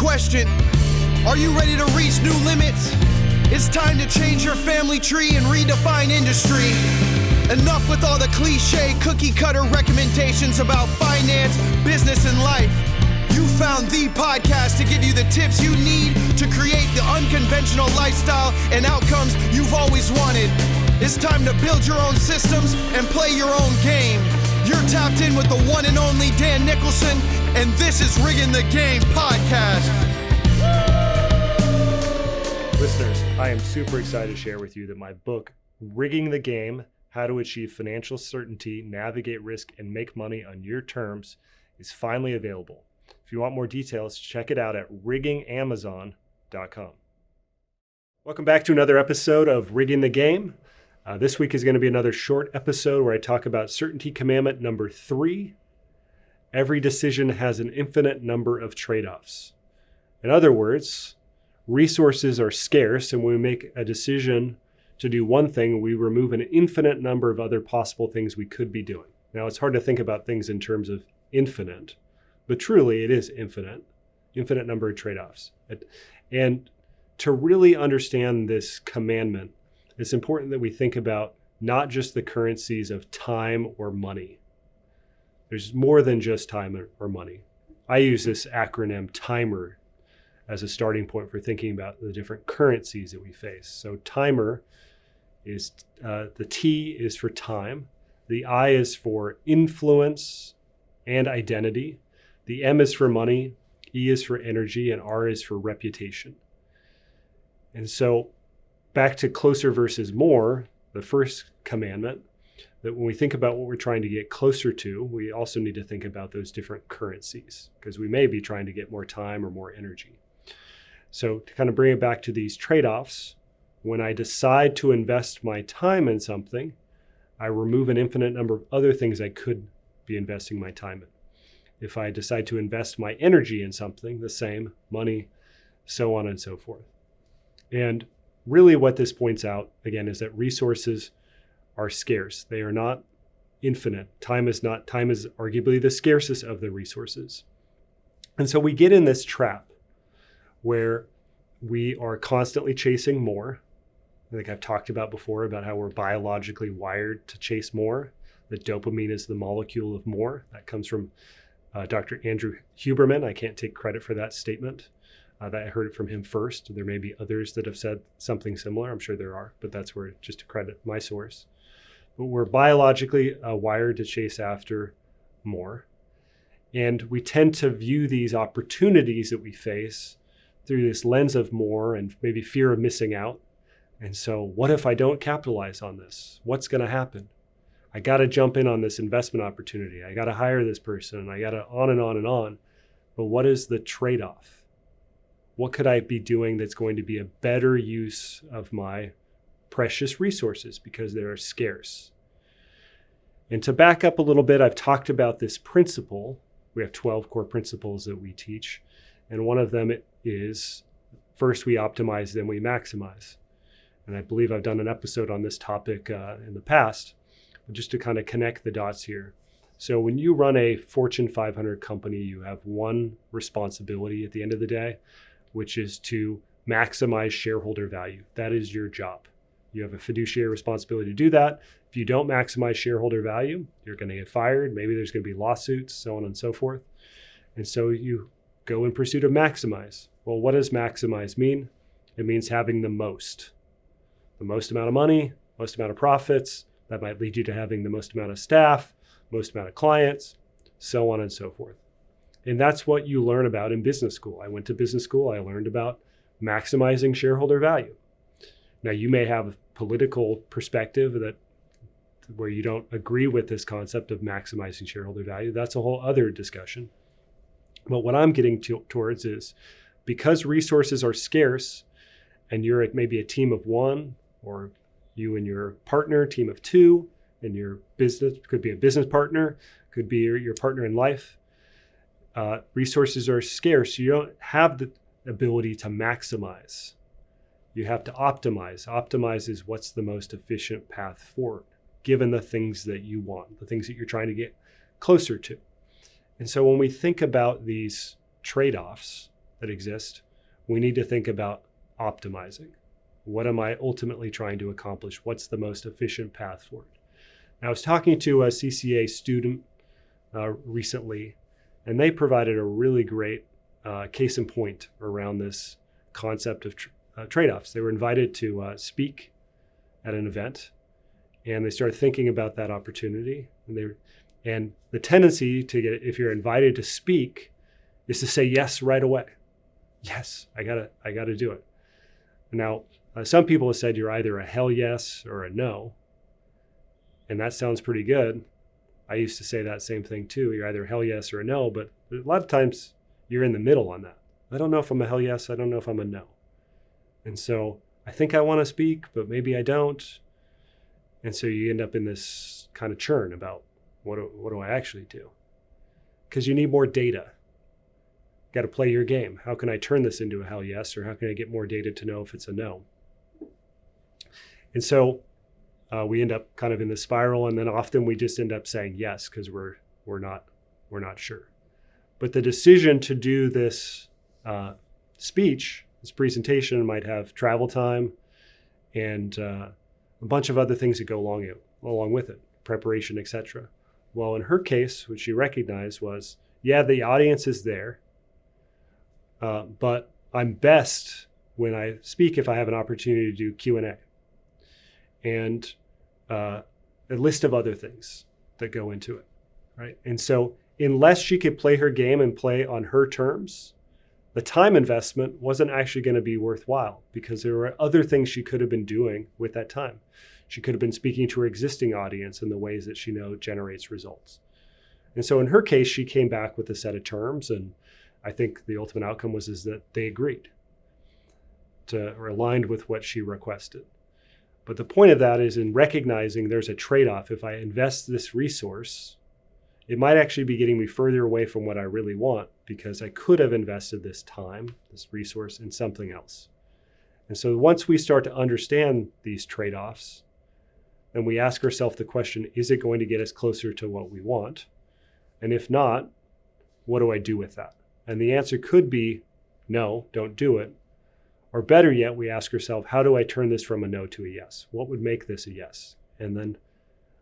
question. Are you ready to reach new limits? It's time to change your family tree and redefine industry. Enough with all the cliche cookie cutter recommendations about finance, business, and life. You found the podcast to give you the tips you need to create the unconventional lifestyle and outcomes you've always wanted. It's time to build your own systems and play your own game. You're tapped in with the one and only Dan Nicholson, and this is Rigging the Game Podcast. Listeners, I am super excited to share with you that my book, Rigging the Game, How to Achieve Financial Certainty, Navigate Risk, and Make Money on Your Terms, is finally available. If you want more details, check it out at riggingamazon.com. Welcome back to another episode of Rigging the Game. This week is going to be another short episode where I talk about certainty commandment number 3. Every decision has an infinite number of trade-offs. In other words, resources are scarce, and when we make a decision to do one thing, we remove an infinite number of other possible things we could be doing. Now, it's hard to think about things in terms of infinite, but truly it is infinite number of trade-offs. And to really understand this commandment, it's important that we think about not just the currencies of time or money. There's more than just time or money. I use this acronym TIMER as a starting point for thinking about the different currencies that we face. So TIMER is, the T is for time, the I is for influence and identity, the M is for money, E is for energy, and R is for reputation. And so back to closer versus more, the first commandment, that when we think about what we're trying to get closer to, we also need to think about those different currencies, because we may be trying to get more time or more energy. So to kind of bring it back to these trade-offs, when I decide to invest my time in something, I remove an infinite number of other things I could be investing my time in. If I decide to invest my energy in something, the same, money, so on and so forth. And really what this points out, again, is that resources are scarce. They are not infinite. Time is arguably the scarcest of the resources. And so we get in this trap where we are constantly chasing more. I think I've talked about before about how we're biologically wired to chase more. That dopamine is the molecule of more. That comes from Dr. Andrew Huberman. I can't take credit for that statement. That I heard it from him first. There may be others that have said something similar. I'm sure there are, but that's where, just to credit my source. But we're biologically wired to chase after more. And we tend to view these opportunities that we face through this lens of more and maybe fear of missing out. And so what if I don't capitalize on this? What's going to happen? I got to jump in on this investment opportunity. I got to hire this person. I got to on and on and on. But what is the trade-off? What could I be doing that's going to be a better use of my precious resources because they are scarce? And to back up a little bit, I've talked about this principle. We have 12 core principles that we teach. And one of them is, first we optimize, then we maximize. And I believe I've done an episode on this topic in the past, but just to kind of connect the dots here. So when you run a Fortune 500 company, you have one responsibility at the end of the day, which is to maximize shareholder value. That is your job. You have a fiduciary responsibility to do that. If you don't maximize shareholder value, you're going to get fired. Maybe there's going to be lawsuits, so on and so forth. And so you go in pursuit of maximize. Well, what does maximize mean? It means having the most amount of money, most amount of profits. That might lead you to having the most amount of staff, most amount of clients, so on and so forth. And that's what you learn about in business school. I went to business school. I learned about maximizing shareholder value. Now, you may have a political perspective where you don't agree with this concept of maximizing shareholder value. That's a whole other discussion. But what I'm getting towards is, because resources are scarce and you're at maybe a team of one, or you and your partner, team of two, and your business could be a business partner, could be your partner in life. Resources are scarce. You don't have the ability to maximize. You have to optimize. Optimize is what's the most efficient path forward, given the things that you want, the things that you're trying to get closer to. And so when we think about these trade-offs, that exist, we need to think about optimizing. What am I ultimately trying to accomplish? What's the most efficient path forward? Now, I was talking to a CCA student recently, and they provided a really great case in point around this concept of trade-offs. They were invited to speak at an event, and they started thinking about that opportunity. And the tendency to get, if you're invited to speak, is to say yes right away. Yes, I gotta do it. Now, some people have said you're either a hell yes or a no, and that sounds pretty good. I used to say that same thing too. You're either a hell yes or a no, but a lot of times you're in the middle on that. I don't know if I'm a hell yes. I don't know if I'm a no. And so I think I want to speak, but maybe I don't. And so you end up in this kind of churn about what do I actually do? Because you need more data. Got to play your game. How can I turn this into a hell yes, or how can I get more data to know if it's a no? And so we end up kind of in the spiral, and then often we just end up saying yes because we're not sure. But the decision to do this speech, this presentation, might have travel time and a bunch of other things that go along with it, preparation, etc. Well, in her case, what she recognized was, yeah, the audience is there, but I'm best when I speak if I have an opportunity to do Q&A and a list of other things that go into it, right? And so unless she could play her game and play on her terms, the time investment wasn't actually going to be worthwhile because there were other things she could have been doing with that time. She could have been speaking to her existing audience in the ways that she knows generates results. And so in her case, she came back with a set of terms, and I think the ultimate outcome was that they agreed or aligned with what she requested. But the point of that is in recognizing there's a trade-off. If I invest this resource, it might actually be getting me further away from what I really want because I could have invested this time, this resource, in something else. And so once we start to understand these trade-offs, then we ask ourselves the question, is it going to get us closer to what we want? And if not, what do I do with that? And the answer could be, no, don't do it. Or better yet, we ask ourselves, how do I turn this from a no to a yes? What would make this a yes? And then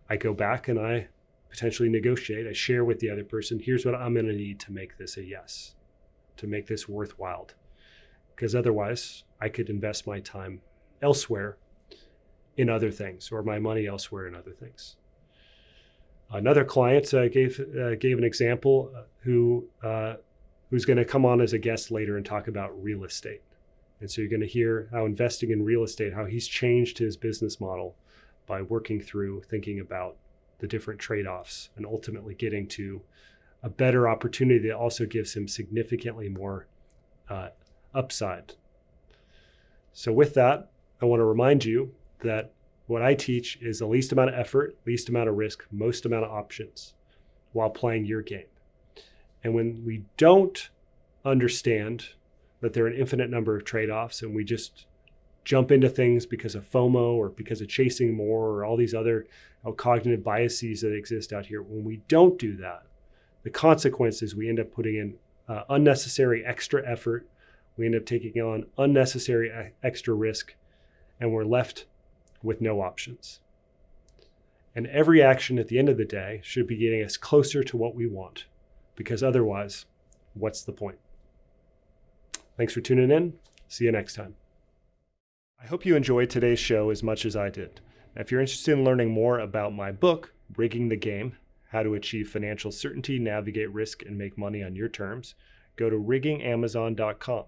I go back and I potentially negotiate. I share with the other person, here's what I'm going to need to make this a yes, to make this worthwhile. Because otherwise, I could invest my time elsewhere in other things, or my money elsewhere in other things. Another client gave an example who's going to come on as a guest later and talk about real estate. And so you're going to hear how investing in real estate, how he's changed his business model by working through thinking about the different trade-offs and ultimately getting to a better opportunity that also gives him significantly more upside. So with that, I want to remind you that what I teach is the least amount of effort, least amount of risk, most amount of options while playing your game. And when we don't understand that there are an infinite number of trade-offs and we just jump into things because of FOMO or because of chasing more or all these other cognitive biases that exist out here, when we don't do that, the consequence is we end up putting in unnecessary extra effort, we end up taking on unnecessary extra risk, and we're left with no options. And every action at the end of the day should be getting us closer to what we want, because otherwise, what's the point? Thanks for tuning in. See you next time. I hope you enjoyed today's show as much as I did. If you're interested in learning more about my book, Rigging the Game, How to Achieve Financial Certainty, Navigate Risk, and Make Money on Your Terms, go to riggingamazon.com.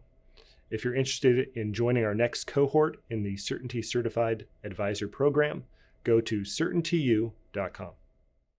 If you're interested in joining our next cohort in the Certainty Certified Advisor Program, go to certaintyu.com.